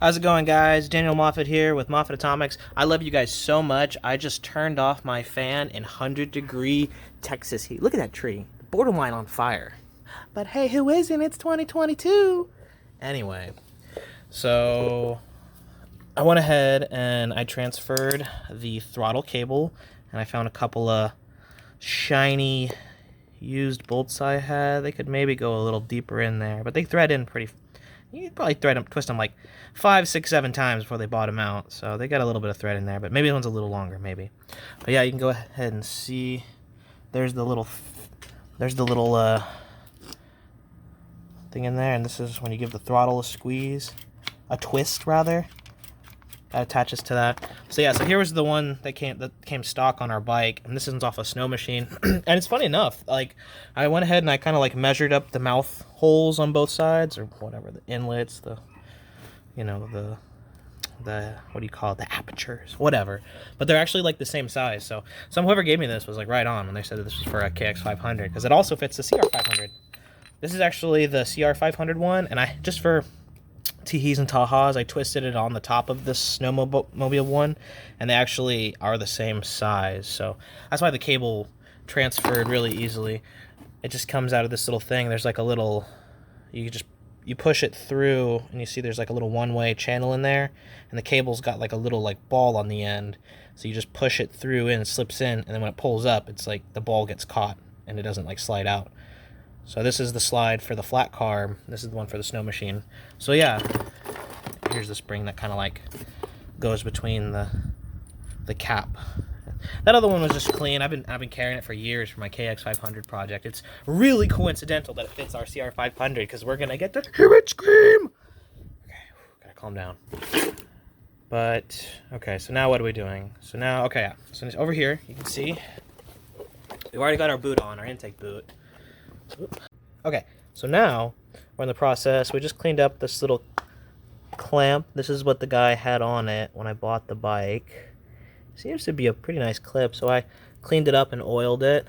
How's it going, guys? Daniel Moffat here with Moffat Atomics. I love you guys so much. I just turned off my fan in 100-degree Texas heat. Look at that tree. Borderline on fire. But hey, who isn't? It's 2022. Anyway, so I went ahead and I transferred the throttle cable, and I found a couple of shiny used bolts I had. They could maybe go a little deeper in there, but they thread in pretty. You could probably twist them like 5, 6, 7 times before they bottom out. So they got a little bit of thread in there, but maybe the one's a little longer, maybe. But yeah, you can go ahead and see. There's the little thing in there, and this is when you give the throttle a twist rather. That attaches to that. So yeah, so here was the one that came stock on our bike, and this one's off a snow machine. And it's funny enough, like I went ahead and I kind of like measured up the mouth holes on both sides, or whatever, the inlets, the what do you call it, the apertures, whatever. But they're actually like the same size. So whoever gave me this was like right on when they said that this was for a KX500, because it also fits the CR500. This is actually the CR500 one, and I just for teehees and tahas, I twisted it on the top of this snowmobile one, and they actually are the same size. So that's why the cable transferred really easily. It just comes out of this little thing. There's like a little, you push it through, and you see there's like a little one-way channel in there, and the cable's got like a little like ball on the end. So you just push it through and it slips in, and then when it pulls up, it's like the ball gets caught and it doesn't like slide out. So this is the slide for the flat carb. This is the one for the snow machine. So yeah, here's the spring that kind of like goes between the cap. That other one was just clean. I've been carrying it for years for my KX500 project. It's really coincidental that it fits our CR500 because we're gonna get the hear it scream. Okay, gotta calm down. But okay, so now what are we doing? So now, okay, yeah. So over here you can see we've already got our boot on, our intake boot. Okay, so now we're in the process. We just cleaned up this little clamp. This is what the guy had on it when I bought the bike. Seems to be a pretty nice clip, so I cleaned it up and oiled it.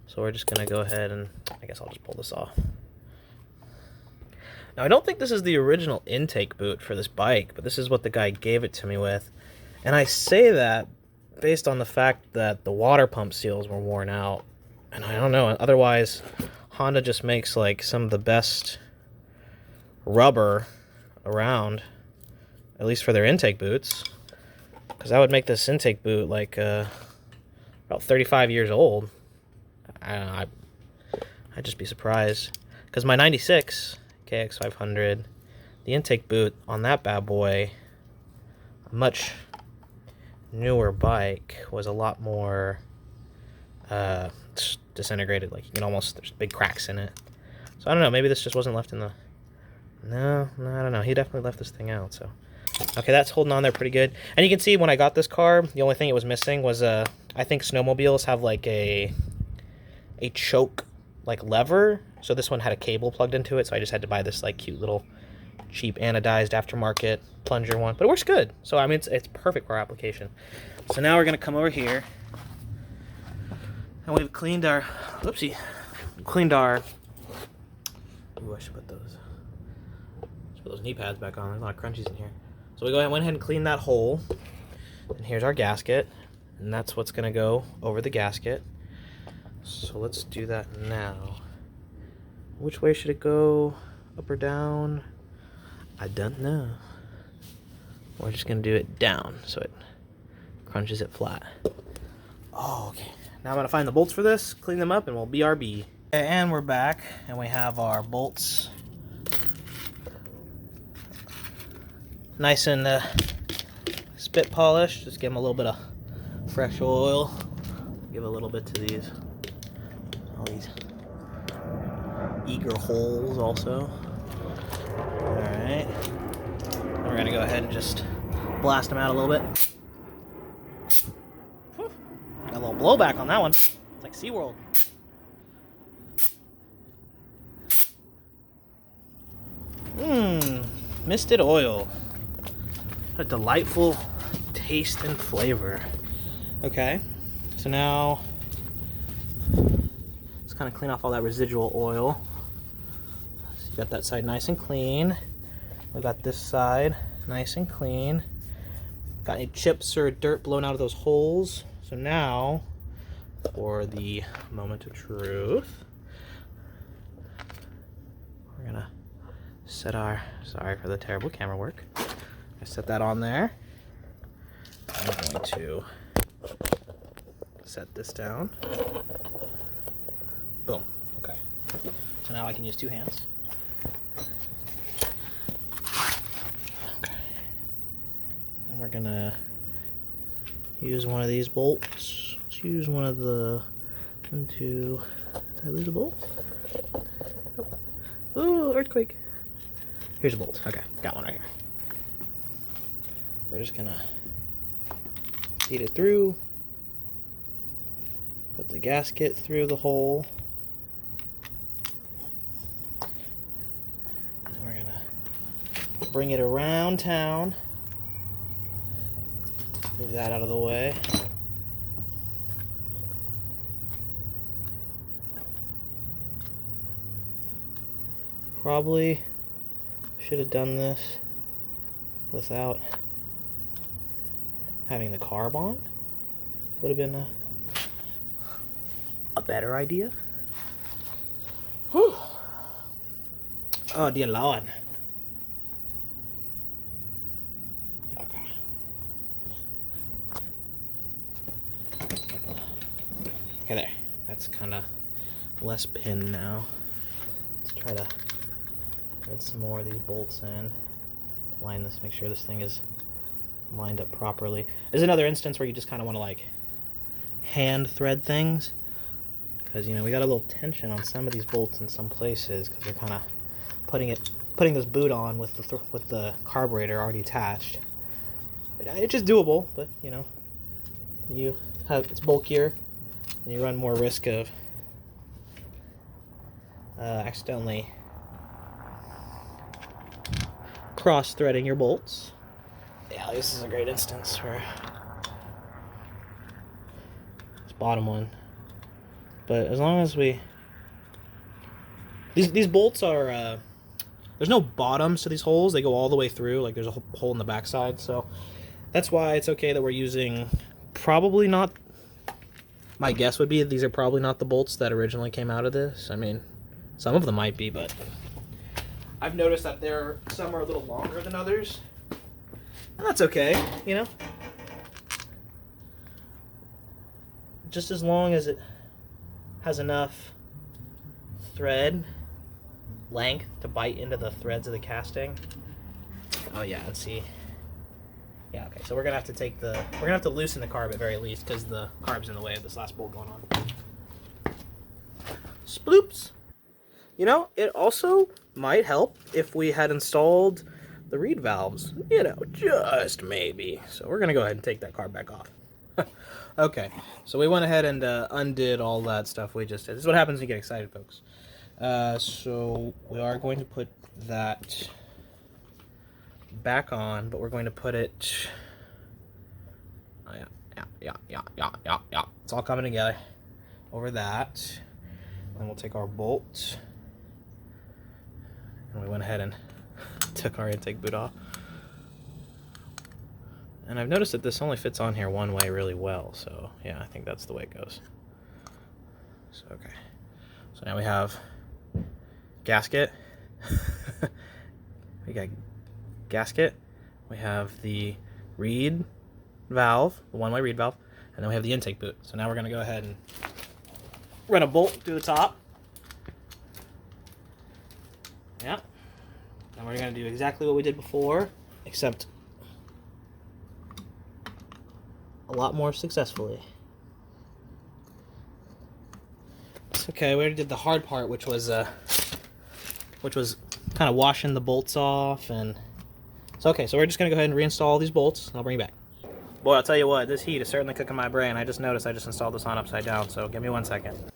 So we're just gonna go ahead and I guess I'll just pull this off. Now I don't think this is the original intake boot for this bike, but this is what the guy gave it to me with. And I say that based on the fact that the water pump seals were worn out. And I don't know, otherwise Honda just makes like some of the best rubber around, at least for their intake boots, because that would make this intake boot like about 35 years old. I'd just be surprised, because my 96 KX500, the intake boot on that bad boy, a much newer bike, was a lot more disintegrated. Like you can almost, there's big cracks in it. So I don't know, maybe this just wasn't left in the, no, I don't know, he definitely left this thing out. So okay, that's holding on there pretty good. And you can see when I got this carb, the only thing it was missing was I think snowmobiles have like a choke like lever, so this one had a cable plugged into it, so I just had to buy this like cute little cheap anodized aftermarket plunger one, but it works good. So I mean it's perfect for our application. So now we're gonna come over here, and we've cleaned our, ooh, I should put those knee pads back on. There's a lot of crunchies in here. So we went ahead and cleaned that hole, and here's our gasket, and that's what's gonna go over the gasket. So let's do that now. Which way should it go? Up or down? I don't know. We're just gonna do it down so it crunches it flat. Oh, okay. Now I'm gonna find the bolts for this, clean them up, and we'll BRB. Okay, and we're back, and we have our bolts nice and spit polished. Just give them a little bit of fresh oil. Give a little bit to all these eager holes also. All right, and we're gonna go ahead and just blast them out a little bit. Got a little blowback on that one. It's like SeaWorld. Misted oil. What a delightful taste and flavor. Okay, so now let's kind of clean off all that residual oil. So you got that side nice and clean. We got this side nice and clean. Got any chips or dirt blown out of those holes. So now, for the moment of truth, we're gonna set our, sorry for the terrible camera work. I set that on there. I'm going to set this down. Boom. Okay. So now I can use two hands. Okay. And we're gonna use one of these bolts. Let's use one of the 1, 2. Did I lose a bolt? Oh, earthquake. Here's a bolt. Okay, got one right here. We're just gonna feed it through. Put the gasket through the hole. And we're gonna bring it around town. Move that out of the way. Probably should have done this without having the carb on. Would have been a better idea. Whew. Oh dear Lord. Okay. Okay, there. That's kind of less pinned now. Let's try to thread some more of these bolts in. Line this, make sure this thing is lined up properly. There's another instance where you just kind of want to like hand thread things, because you know we got a little tension on some of these bolts in some places because we're kind of putting this boot on with the carburetor already attached. It's just doable, but you know, it's bulkier and you run more risk of accidentally cross-threading your bolts. Yeah, this is a great instance where this bottom one. But as long as these bolts are there's no bottoms to these holes. They go all the way through. Like there's a hole in the backside, so that's why it's okay that we're using probably not. My guess would be that these are probably not the bolts that originally came out of this. I mean, some of them might be, but I've noticed that some are a little longer than others. And that's okay, you know? Just as long as it has enough thread length to bite into the threads of the casting. Oh yeah, let's see. Yeah, okay, so we're gonna have to loosen the carb at very least because the carb's in the way of this last bolt going on. Sploops! You know, it also might help if we had installed the reed valves, you know, just maybe. So we're gonna go ahead and take that carb back off. Okay, so we went ahead and undid all that stuff we just did. This is what happens when you get excited, folks. So we are going to put that back on, but we're going to put it, oh yeah, it's all coming together over that. Then we'll take our bolt, and we went ahead and took our intake boot off. And I've noticed that this only fits on here one way really well, so yeah, I think that's the way it goes. So okay, so now we have gasket. We got gasket, we have the reed valve, the one-way reed valve, and then we have the intake boot. So now we're going to go ahead and run a bolt through the top. Yeah. And we're going to do exactly what we did before, except a lot more successfully. It's okay, we already did the hard part, which was kind of washing the bolts off. And so okay, so we're just gonna go ahead and reinstall all these bolts, and I'll bring you back. Boy, I'll tell you what, this heat is certainly cooking my brain. I just noticed I just installed this on upside down, so give me 1 second.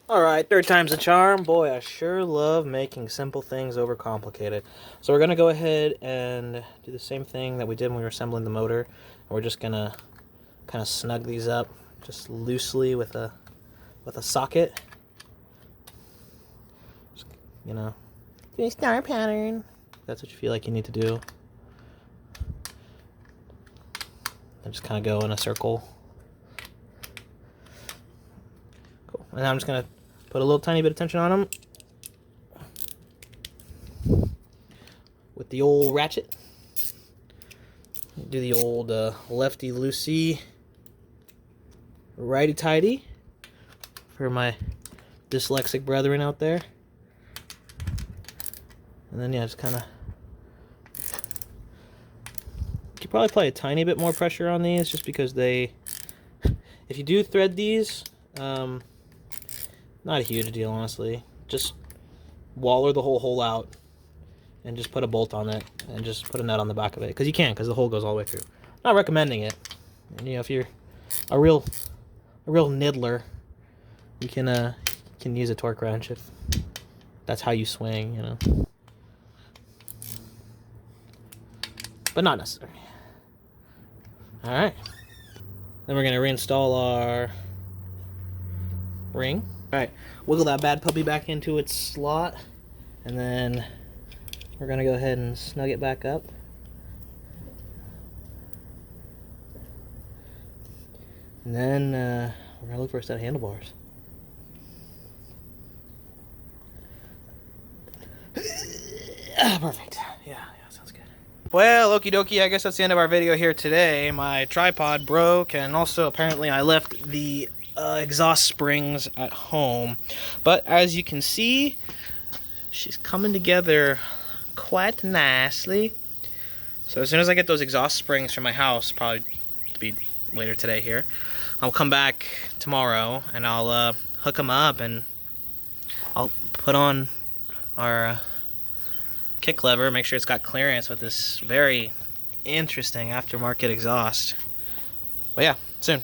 Alright, third time's a charm. Boy, I sure love making simple things overcomplicated. So we're gonna go ahead and do the same thing that we did when we were assembling the motor. And we're just gonna kind of snug these up just loosely with a socket. Just, you know, do a star pattern. That's what you feel like you need to do. and just kind of go in a circle. Cool. And now I'm just gonna put a little tiny bit of tension on them with the old ratchet. Do the old lefty loosey, righty tighty for my dyslexic brethren out there. And then yeah, just kind of, you could probably apply a tiny bit more pressure on these, just because they, if you do thread these, not a huge deal honestly. Just waller the whole hole out and just put a bolt on it and just put a nut on the back of it, because you can, because the hole goes all the way through. Not recommending it. And, you know, if you're a real niddler, you can use a torque wrench if that's how you swing, you know. But not necessary. All right. Then we're gonna reinstall our ring. All right, wiggle that bad puppy back into its slot, and then we're gonna go ahead and snug it back up. And then we're gonna look for a set of handlebars. Perfect. Yeah, sounds good. Well, okie dokie, I guess that's the end of our video here today. My tripod broke, and also apparently I left the exhaust springs at home. But as you can see, she's coming together quite nicely. So as soon as I get those exhaust springs from my house, probably to be later today here, I'll come back tomorrow and I'll hook them up, and I'll put on our kick lever, make sure it's got clearance with this very interesting aftermarket exhaust. But yeah, soon.